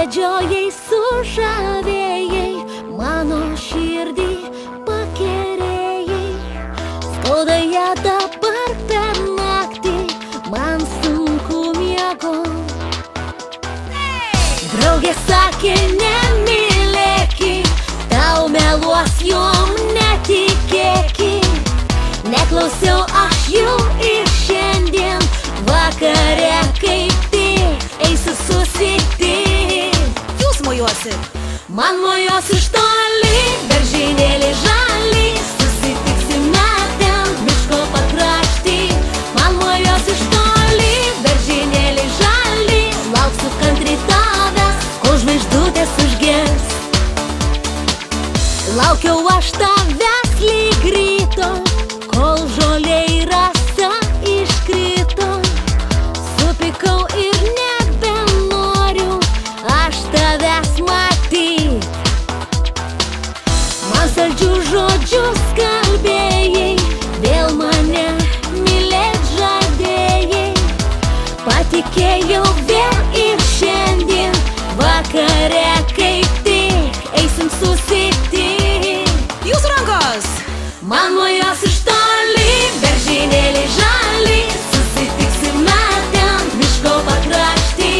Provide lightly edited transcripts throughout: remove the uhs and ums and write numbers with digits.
vedžiojai, sužavėjai, mano širdį pakerėjai. Skauda ją dabar per naktį, man sunku miegot. Draugė sakė, nemylėki, tau meluos, jom netikėki. Neklausiau aš jų ir šiandien vakare kaip tik eisiu susitikt. Jūs mojuosit. Man mojos iš toli, beržynėlį žalį, susitiksime ten miško pakrašty. Man mojos iš toli, beržynėlį žalį, lauksiu kantri tavęs, kol žvaigždutės užges. Laukiau aš tavęs lyg ryto, kol žolė į rasą iškrito. Supykau ir nebenoriu aš tavęs matyt. Man saldžius žodžius kalbėjai, vėl mane mylėt žadėjai. Patikėjau vėl ir šiandien vakare kaip tik eisim susitikt. Jūsų rankos. Man mojos iš toli, beržynėlį žalį, susitiksime ten miško pakrašty.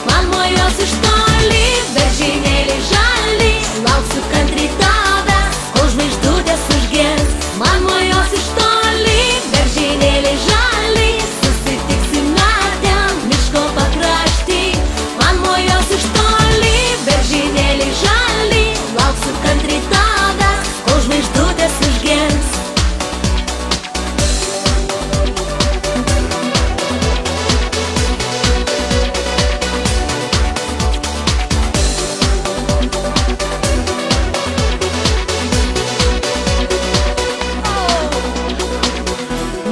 Man mojos iš toli, beržynėlį žalį, lauksiu kantri tavęs, kol žvaigždutės užges. Man mojos iš toli, beržynėlį žalį, susitiksime ten miško pakrašty. Man mojos iš toli, beržynėlį žalį, lauksiu kantri tavęs, kol žvaigždutės užges.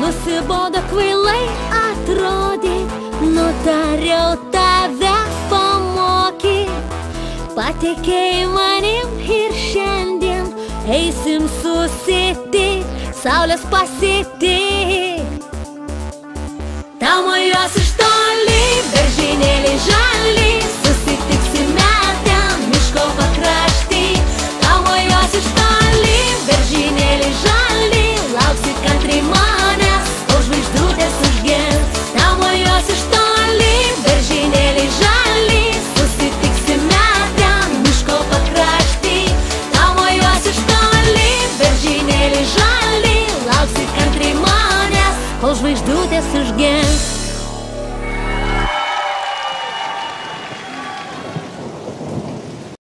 Nusibodo kvailai atrodyt, nutariau tave pamokyt. Patikėjai manim ir šiandien eisim susitikt, saulės pasitikt. Tau mojos iš toli, beržynėlį žalį, susitiksime ten miško pakrašty. Tau mojos iš toli, beržynėlį žalį, lauksi kantri manęs, kol žvaigždutės užges. Tau mojos iš toli, beržynėlį žalį, susitiksime ten miško pakrašty. Tau mojos iš toli, beržynėlį žalį, lauksi kantri manęs, kol žvaigždutės užges.